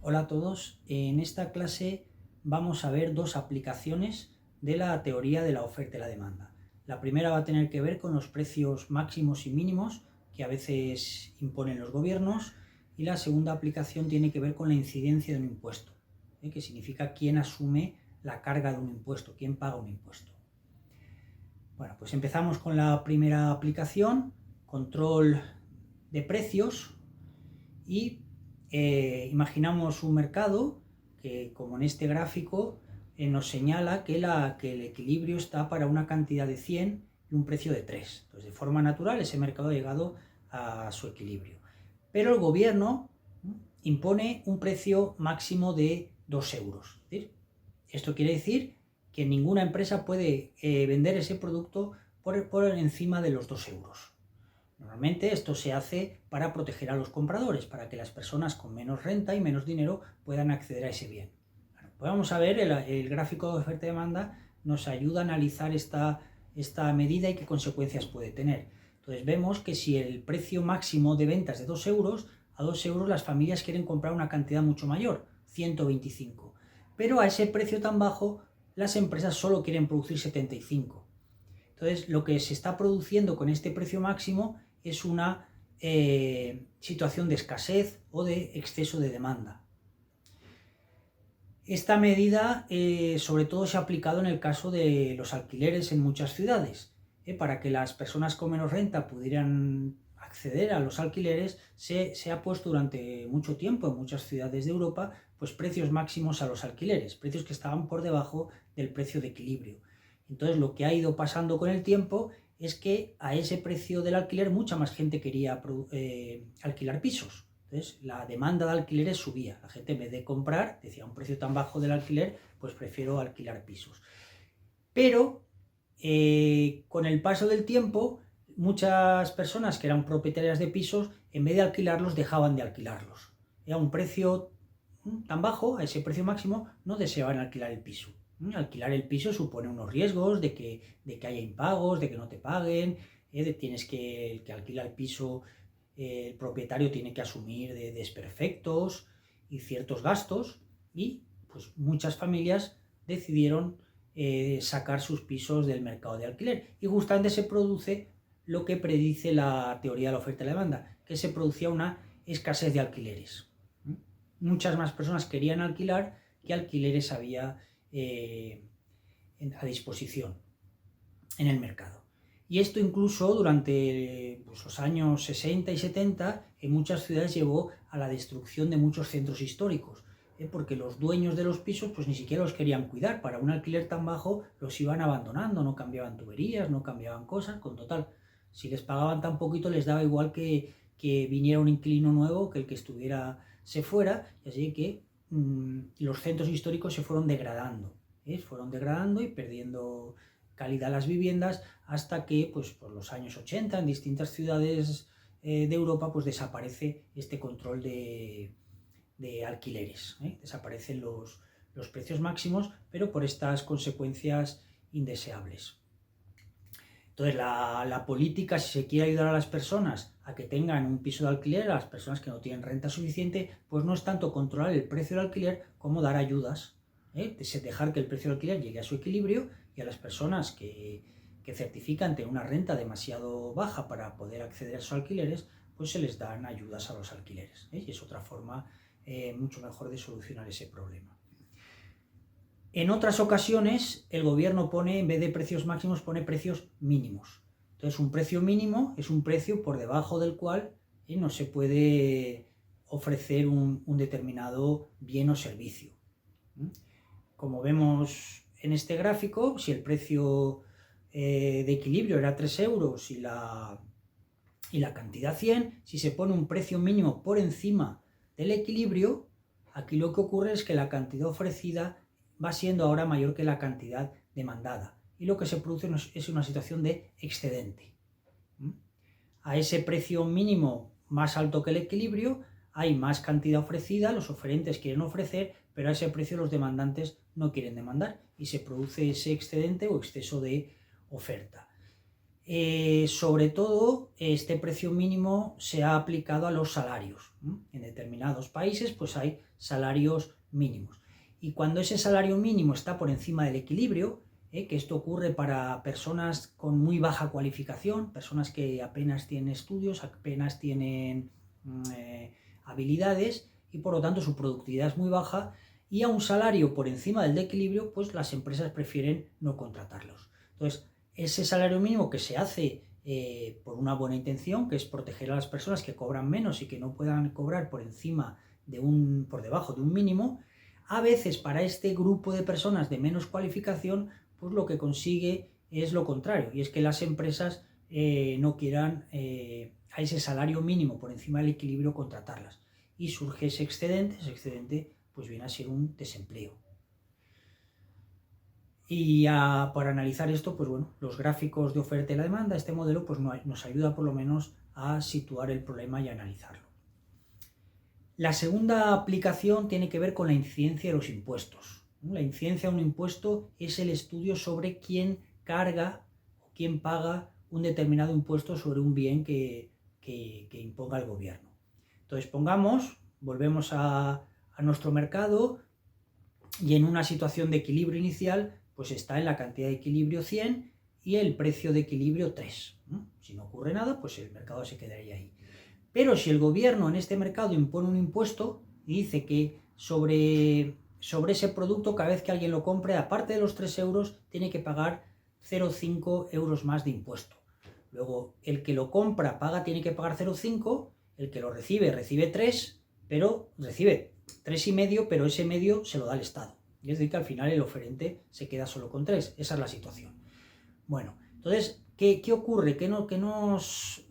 Hola a todos, en esta clase vamos a ver dos aplicaciones de la teoría de la oferta y la demanda. La primera va a tener que ver con los precios máximos y mínimos que a veces imponen los gobiernos, y la segunda aplicación tiene que ver con la incidencia de un impuesto, que significa quién asume la carga de un impuesto, quién paga un impuesto. Bueno, pues empezamos con la primera aplicación, control de precios, y imaginamos un mercado que, como en este gráfico, nos señala que el equilibrio está para una cantidad de 100 y un precio de 3. Entonces, de forma natural, ese mercado ha llegado a su equilibrio. Pero el gobierno impone un precio máximo de 2 euros. Esto quiere decir que ninguna empresa puede vender ese producto por encima de los 2 euros. Normalmente esto se hace para proteger a los compradores, para que las personas con menos renta y menos dinero puedan acceder a ese bien. Bueno, pues vamos a ver, el gráfico de oferta y demanda nos ayuda a analizar esta medida y qué consecuencias puede tener. Entonces vemos que si el precio máximo de ventas es de 2 euros, a 2 euros las familias quieren comprar una cantidad mucho mayor, 125. Pero a ese precio tan bajo las empresas solo quieren producir 75. Entonces lo que se está produciendo con este precio máximo es una situación de escasez o de exceso de demanda. Esta medida sobre todo se ha aplicado en el caso de los alquileres en muchas ciudades. Para que las personas con menos renta pudieran acceder a los alquileres, se ha puesto durante mucho tiempo en muchas ciudades de Europa pues precios máximos a los alquileres, precios que estaban por debajo del precio de equilibrio. Entonces lo que ha ido pasando con el tiempo es que a ese precio del alquiler mucha más gente quería alquilar pisos. Entonces la demanda de alquileres subía. La gente, en vez de comprar, decía, un precio tan bajo del alquiler, pues prefiero alquilar pisos. Pero con el paso del tiempo, muchas personas que eran propietarias de pisos, en vez de alquilarlos, dejaban de alquilarlos. A un precio tan bajo, a ese precio máximo, no deseaban alquilar el piso. Alquilar el piso supone unos riesgos de que haya impagos, de que no te paguen, tienes que, el que alquila el piso, el propietario tiene que asumir de desperfectos y ciertos gastos, y pues muchas familias decidieron sacar sus pisos del mercado de alquiler, y justamente se produce lo que predice la teoría de la oferta y la demanda, que se producía una escasez de alquileres. Muchas más personas querían alquilar que alquileres había a disposición en el mercado. Y esto incluso durante los años 60 y 70 en muchas ciudades llevó a la destrucción de muchos centros históricos, porque los dueños de los pisos pues ni siquiera los querían cuidar. Para un alquiler tan bajo los iban abandonando, no cambiaban tuberías, no cambiaban cosas, con total, si les pagaban tan poquito les daba igual que viniera un inquilino nuevo, que el que estuviera se fuera, y así que los centros históricos se fueron degradando, y perdiendo calidad las viviendas, hasta que pues por los años 80 en distintas ciudades de Europa pues desaparece este control de alquileres, desaparecen los precios máximos, pero por estas consecuencias indeseables. Entonces la política, si se quiere ayudar a las personas a que tengan un piso de alquiler, a las personas que no tienen renta suficiente, pues no es tanto controlar el precio del alquiler como dar ayudas, dejar que el precio del alquiler llegue a su equilibrio, y a las personas que certifican tener una renta demasiado baja para poder acceder a esos alquileres, pues se les dan ayudas a los alquileres, y es otra forma mucho mejor de solucionar ese problema. En otras ocasiones el gobierno pone, en vez de precios máximos, pone precios mínimos. Entonces un precio mínimo es un precio por debajo del cual no se puede ofrecer un determinado bien o servicio. Como vemos en este gráfico, si el precio de equilibrio era 3 euros y la cantidad 100, si se pone un precio mínimo por encima del equilibrio, aquí lo que ocurre es que la cantidad ofrecida va siendo ahora mayor que la cantidad demandada, y lo que se produce es una situación de excedente. A ese precio mínimo más alto que el equilibrio hay más cantidad ofrecida, los oferentes quieren ofrecer, pero a ese precio los demandantes no quieren demandar, y se produce ese excedente o exceso de oferta. Sobre todo, este precio mínimo se ha aplicado a los salarios. En determinados países pues hay salarios mínimos. Y cuando ese salario mínimo está por encima del equilibrio, que esto ocurre para personas con muy baja cualificación, personas que apenas tienen estudios, apenas tienen habilidades y por lo tanto su productividad es muy baja, y a un salario por encima del equilibrio, pues las empresas prefieren no contratarlos. Entonces, ese salario mínimo que se hace por una buena intención, que es proteger a las personas que cobran menos y que no puedan cobrar por debajo de un mínimo, a veces para este grupo de personas de menos cualificación, pues lo que consigue es lo contrario, y es que las empresas no quieran a ese salario mínimo por encima del equilibrio contratarlas. Y surge ese excedente pues viene a ser un desempleo. Y para analizar esto, pues bueno, los gráficos de oferta y la demanda, este modelo pues nos ayuda por lo menos a situar el problema y a analizarlo. La segunda aplicación tiene que ver con la incidencia de los impuestos. La incidencia de un impuesto es el estudio sobre quién carga o quién paga un determinado impuesto sobre un bien que imponga el gobierno. Entonces volvemos a nuestro mercado y en una situación de equilibrio inicial pues está en la cantidad de equilibrio 100 y el precio de equilibrio 3. Si no ocurre nada, pues el mercado se quedaría ahí. Pero si el gobierno en este mercado impone un impuesto y dice que sobre ese producto, cada vez que alguien lo compre, aparte de los 3 euros, tiene que pagar 0,5 euros más de impuesto. Luego, el que lo compra tiene que pagar 0,5, el que lo recibe 3, pero recibe 3,5, pero ese medio se lo da el Estado. Es decir, que al final el oferente se queda solo con 3. Esa es la situación. Bueno, entonces, ¿qué ocurre? ¿Qué nos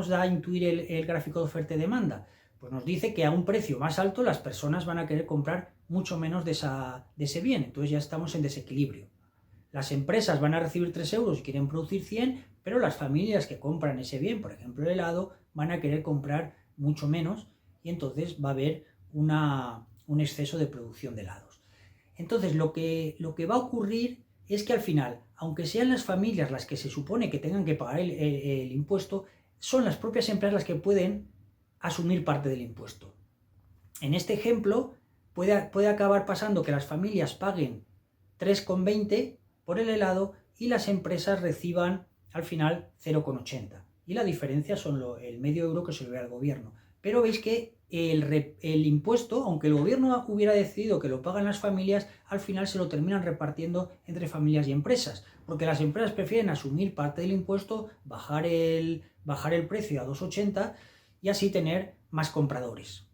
da a intuir el gráfico de oferta y demanda? Pues nos dice que a un precio más alto las personas van a querer comprar mucho menos de ese bien. Entonces ya estamos en desequilibrio. Las empresas van a recibir 3 euros y quieren producir 100, pero las familias que compran ese bien, por ejemplo el helado, van a querer comprar mucho menos y entonces va a haber un exceso de producción de helados. Entonces lo que va a ocurrir es que al final, aunque sean las familias las que se supone que tengan que pagar el impuesto, son las propias empresas las que pueden asumir parte del impuesto. En este ejemplo, puede acabar pasando que las familias paguen 3,20 por el helado y las empresas reciban al final 0,80. Y la diferencia son el medio euro que se le ve al gobierno. Pero veis que el impuesto, aunque el gobierno hubiera decidido que lo pagan las familias, al final se lo terminan repartiendo entre familias y empresas, porque las empresas prefieren asumir parte del impuesto, bajar el precio a 2,80 y así tener más compradores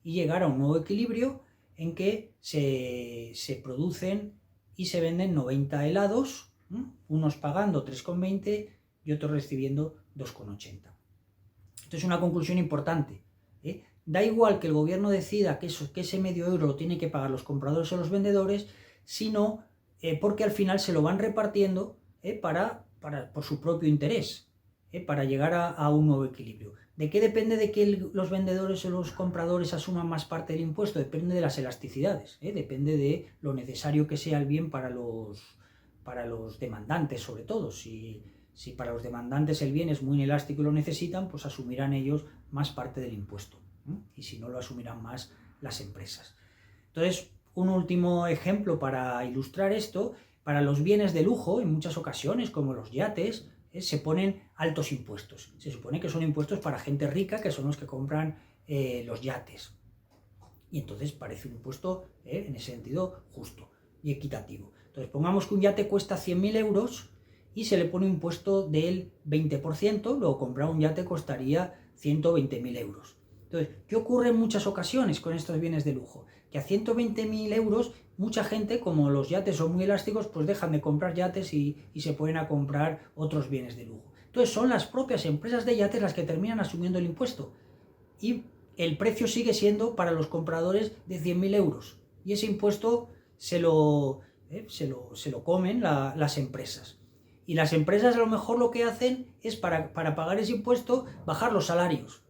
y llegar a un nuevo equilibrio en que se producen y se venden 90 helados, unos pagando 3,20 y otros recibiendo 2,80. Esto es una conclusión importante. Da igual que el gobierno decida que ese medio euro lo tienen que pagar los compradores o los vendedores, sino porque al final se lo van repartiendo por su propio interés, para llegar a un nuevo equilibrio. ¿De qué depende de que los vendedores o los compradores asuman más parte del impuesto? Depende de las elasticidades, depende de lo necesario que sea el bien para los demandantes, sobre todo. Si para los demandantes el bien es muy inelástico y lo necesitan, pues asumirán ellos más parte del impuesto. Y si no, lo asumirán más las empresas. Entonces, un último ejemplo para ilustrar esto: para los bienes de lujo, en muchas ocasiones, como los yates, se ponen altos impuestos. Se supone que son impuestos para gente rica, que son los que compran los yates. Y entonces parece un impuesto, en ese sentido, justo y equitativo. Entonces, pongamos que un yate cuesta 100.000 euros y se le pone un impuesto del 20%, luego comprar un yate costaría 120.000 euros. Entonces, ¿qué ocurre en muchas ocasiones con estos bienes de lujo? Que a 120.000 euros, mucha gente, como los yates son muy elásticos, pues dejan de comprar yates y se ponen a comprar otros bienes de lujo. Entonces, son las propias empresas de yates las que terminan asumiendo el impuesto. Y el precio sigue siendo para los compradores de 100.000 euros. Y ese impuesto se lo comen las empresas. Y las empresas a lo mejor lo que hacen es, para pagar ese impuesto, bajar los salarios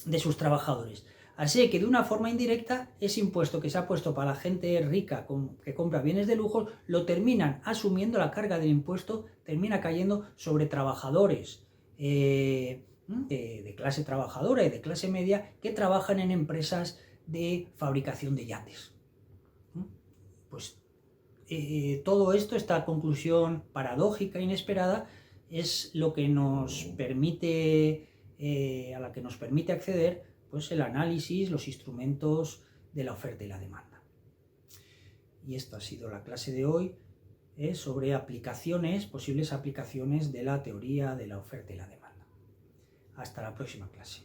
de sus trabajadores. Así que de una forma indirecta, ese impuesto que se ha puesto para la gente rica que compra bienes de lujo, lo terminan asumiendo, la carga del impuesto termina cayendo sobre trabajadores de clase trabajadora y de clase media que trabajan en empresas de fabricación de yates. Pues todo esto, esta conclusión paradójica, inesperada, es lo que nos permite, a la que nos permite acceder pues, el análisis, los instrumentos de la oferta y la demanda. Y esto ha sido la clase de hoy sobre posibles aplicaciones de la teoría de la oferta y la demanda. Hasta la próxima clase.